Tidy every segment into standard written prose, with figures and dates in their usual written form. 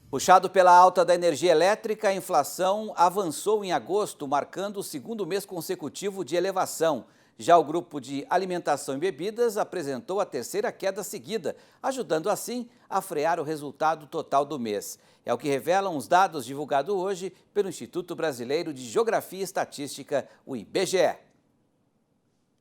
Puxado pela alta da energia elétrica, a inflação avançou em agosto, marcando o segundo mês consecutivo de elevação. Já o grupo de alimentação e bebidas apresentou a terceira queda seguida, ajudando assim a frear o resultado total do mês. É o que revelam os dados divulgados hoje pelo Instituto Brasileiro de Geografia e Estatística, o IBGE.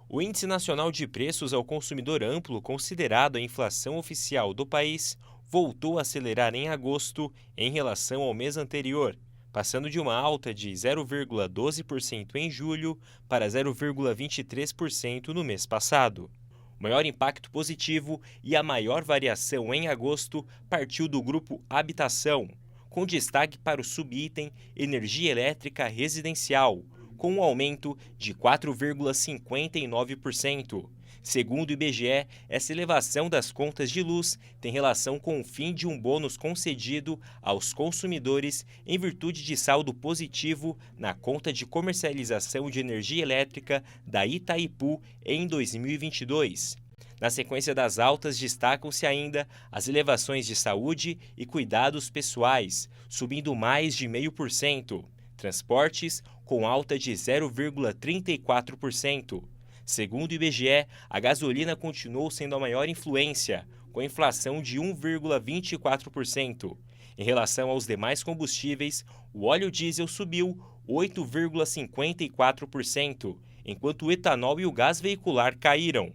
O Índice Nacional de Preços ao Consumidor Amplo, considerado a inflação oficial do país, voltou a acelerar em agosto em relação ao mês anterior, passando de uma alta de 0,12% em julho para 0,23% no mês passado. O maior impacto positivo e a maior variação em agosto partiu do grupo Habitação, com destaque para o subitem Energia Elétrica Residencial, com um aumento de 4,59%. Segundo o IBGE, essa elevação das contas de luz tem relação com o fim de um bônus concedido aos consumidores em virtude de saldo positivo na conta de comercialização de energia elétrica da Itaipu em 2022. Na sequência das altas, destacam-se ainda as elevações de saúde e cuidados pessoais, subindo mais de 0,5%. Transportes, com alta de 0,34%. Segundo o IBGE, a gasolina continuou sendo a maior influência, com inflação de 1,24%. Em relação aos demais combustíveis, o óleo diesel subiu 8,54%, enquanto o etanol e o gás veicular caíram.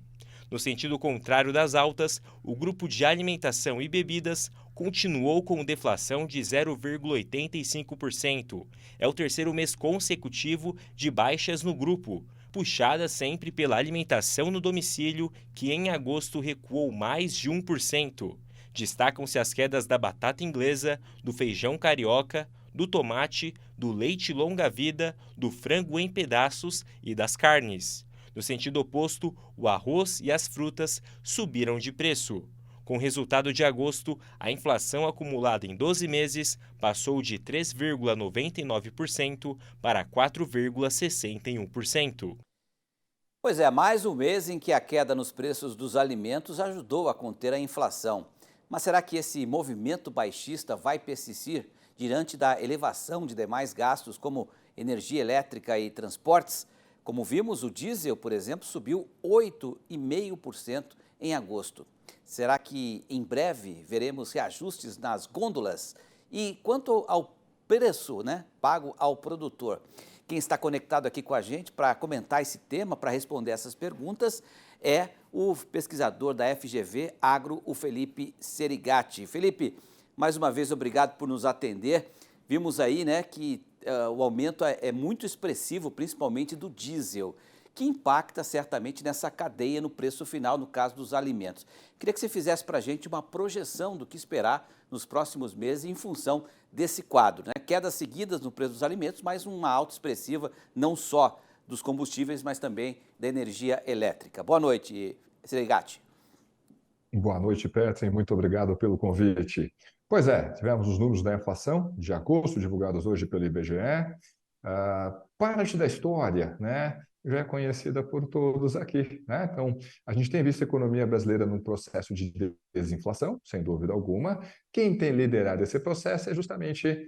No sentido contrário das altas, o grupo de alimentação e bebidas continuou com deflação de 0,85%. É o terceiro mês consecutivo de baixas no grupo, puxada sempre pela alimentação no domicílio, que em agosto recuou mais de 1%. Destacam-se as quedas da batata inglesa, do feijão carioca, do tomate, do leite longa-vida, do frango em pedaços e das carnes. No sentido oposto, o arroz e as frutas subiram de preço. Com o resultado de agosto, a inflação acumulada em 12 meses passou de 3,99% para 4,61%. Pois é, mais um mês em que a queda nos preços dos alimentos ajudou a conter a inflação. Mas será que esse movimento baixista vai persistir diante da elevação de demais gastos como energia elétrica e transportes? Como vimos, o diesel, por exemplo, subiu 8,5% em agosto. Será que em breve veremos reajustes nas gôndolas? E quanto ao preço, pago ao produtor? Quem está conectado aqui com a gente para comentar esse tema, para responder essas perguntas, é o pesquisador da FGV Agro, o Felipe Serigati. Felipe, mais uma vez, obrigado por nos atender. Vimos aí que o aumento é muito expressivo, principalmente do diesel, que impacta certamente nessa cadeia no preço final, no caso dos alimentos. Queria que você fizesse para a gente uma projeção do que esperar nos próximos meses em função desse quadro. Quedas seguidas no preço dos alimentos, mas uma alta expressiva não só dos combustíveis, mas também da energia elétrica. Boa noite, Serigati. Boa noite, Petri. Muito obrigado pelo convite. Pois é, tivemos os números da inflação de agosto, divulgados hoje pelo IBGE. Parte da história, já é conhecida por todos aqui, Então, a gente tem visto a economia brasileira num processo de desinflação, sem dúvida alguma. Quem tem liderado esse processo é justamente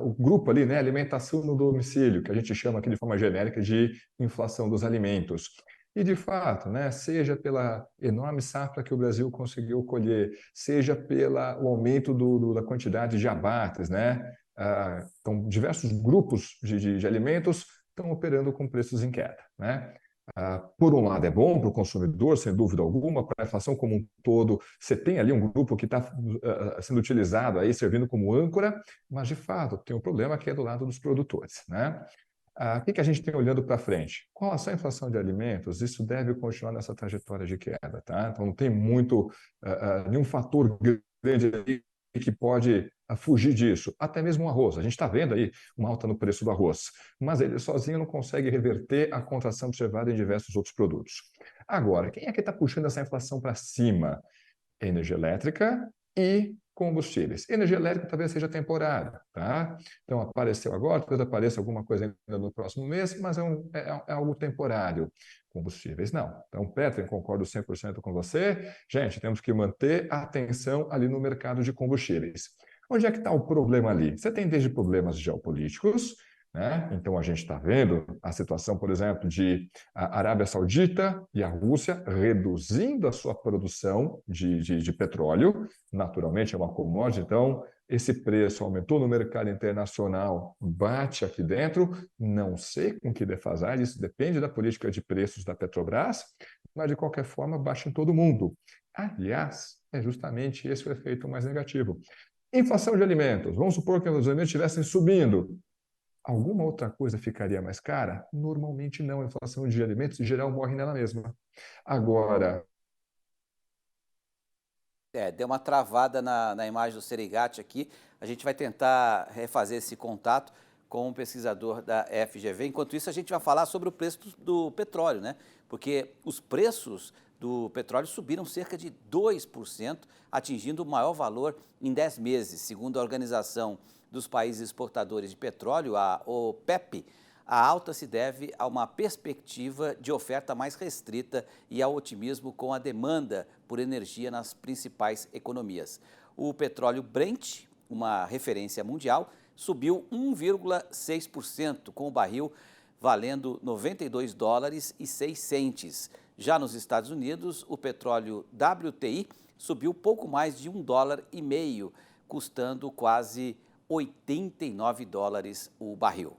o grupo ali, alimentação no domicílio, que a gente chama aqui de forma genérica de inflação dos alimentos. E, de fato, seja pela enorme safra que o Brasil conseguiu colher, seja pelo aumento da quantidade de abates, então, diversos grupos de alimentos estão operando com preços em queda, Por um lado, é bom para o consumidor, sem dúvida alguma, para a inflação como um todo. Você tem ali um grupo que está sendo utilizado, aí, servindo como âncora, mas, de fato, tem um problema que é do lado dos produtores, O que a gente tem olhando para frente? Com relação à inflação de alimentos, isso deve continuar nessa trajetória de queda, Então, não tem nenhum fator grande ali que pode fugir disso. Até mesmo o arroz. A gente está vendo aí uma alta no preço do arroz, mas ele sozinho não consegue reverter a contração observada em diversos outros produtos. Agora, quem é que está puxando essa inflação para cima? Energia elétrica e combustíveis. Energia elétrica talvez seja temporária, Então, apareceu agora, talvez apareça alguma coisa ainda no próximo mês, mas é algo temporário. Combustíveis, não. Então, Petri, concordo 100% com você. Gente, temos que manter a atenção ali no mercado de combustíveis. Onde é que está o problema ali? Você tem desde problemas geopolíticos, né? Então, a gente está vendo a situação, por exemplo, de a Arábia Saudita e a Rússia reduzindo a sua produção de petróleo. Naturalmente, é uma commodity, então esse preço aumentou no mercado internacional, bate aqui dentro. Não sei com que defasagem, isso depende da política de preços da Petrobras, mas de qualquer forma baixa em todo mundo. Aliás, é justamente esse o efeito mais negativo. Inflação de alimentos. Vamos supor que os alimentos estivessem subindo. Alguma outra coisa ficaria mais cara? Normalmente não. A inflação de alimentos, em geral, morre nela mesma. Agora, Deu uma travada na imagem do Serigati aqui. A gente vai tentar refazer esse contato com um pesquisador da FGV. Enquanto isso, a gente vai falar sobre o preço do petróleo, né? Porque os preços do petróleo subiram cerca de 2%, atingindo o maior valor em 10 meses. Segundo a Organização dos Países Exportadores de Petróleo, a OPEP, a alta se deve a uma perspectiva de oferta mais restrita e ao otimismo com a demanda por energia nas principais economias. O petróleo Brent, uma referência mundial, subiu 1,6%, com o barril valendo $92,06. Já nos Estados Unidos, o petróleo WTI subiu pouco mais de $1,50, custando quase $89 o barril.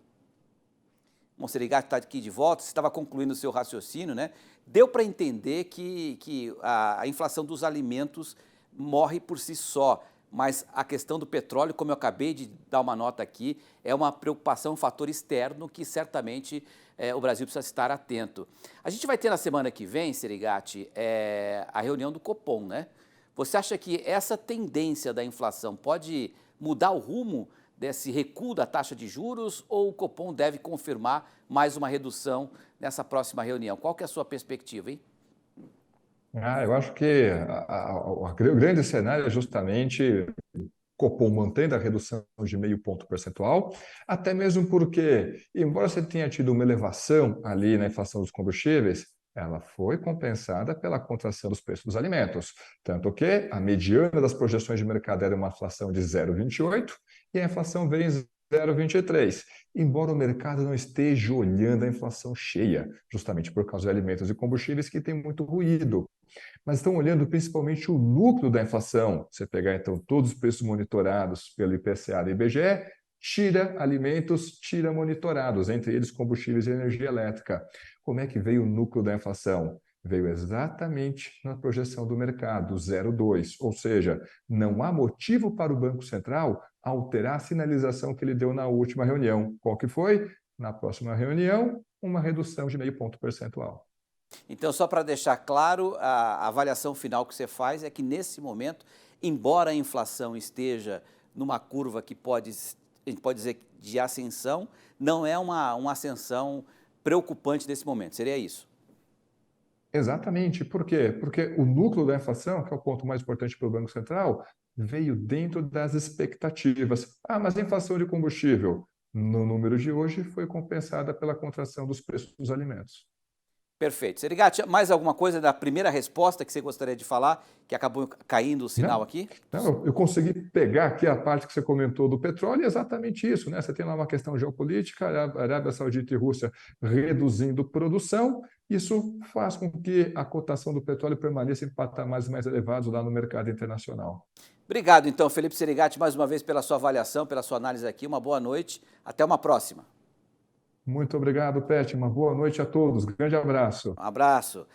O Serigati está aqui de volta, você estava concluindo o seu raciocínio, né? Deu para entender que a inflação dos alimentos morre por si só, mas a questão do petróleo, como eu acabei de dar uma nota aqui, é uma preocupação, um fator externo que certamente o Brasil precisa estar atento. A gente vai ter na semana que vem, Serigati, a reunião do Copom, né? Você acha que essa tendência da inflação pode mudar o rumo desse recuo da taxa de juros ou o Copom deve confirmar mais uma redução nessa próxima reunião? Qual que é a sua perspectiva, hein? eu acho que o grande cenário é justamente Copom mantendo a redução de 0,5 ponto percentual, até mesmo porque, embora você tenha tido uma elevação ali na inflação dos combustíveis, ela foi compensada pela contração dos preços dos alimentos. Tanto que a mediana das projeções de mercado era uma inflação de 0,28 e a inflação veio em 0,23. Embora o mercado não esteja olhando a inflação cheia, justamente por causa de alimentos e combustíveis que tem muito ruído, mas estão olhando principalmente o núcleo da inflação. Você pegar, então, todos os preços monitorados pelo IPCA e IBGE, tira alimentos, tira monitorados, entre eles combustíveis e energia elétrica. Como é que veio o núcleo da inflação? Veio exatamente na projeção do mercado, 0,2, ou seja, não há motivo para o Banco Central alterar a sinalização que ele deu na última reunião. Qual que foi? Na próxima reunião, uma redução de 0,5 ponto percentual. Então, só para deixar claro, a avaliação final que você faz é que, nesse momento, embora a inflação esteja numa curva que a gente pode dizer de ascensão, não é uma ascensão preocupante nesse momento, seria isso? Exatamente. Por quê? Porque o núcleo da inflação, que é o ponto mais importante para o Banco Central, veio dentro das expectativas. Ah, mas a inflação de combustível, no número de hoje, foi compensada pela contração dos preços dos alimentos. Perfeito. Serigati, mais alguma coisa da primeira resposta que você gostaria de falar, que acabou caindo o sinal aqui? Não, eu consegui pegar aqui a parte que você comentou do petróleo, e exatamente isso, né? Você tem lá uma questão geopolítica, a Arábia Saudita e Rússia reduzindo produção, isso faz com que a cotação do petróleo permaneça em patamares mais elevados lá no mercado internacional. Obrigado, então, Felipe Serigati, mais uma vez pela sua avaliação, pela sua análise aqui. Uma boa noite. Até uma próxima. Muito obrigado, Pet. Uma boa noite a todos. Grande abraço. Um abraço.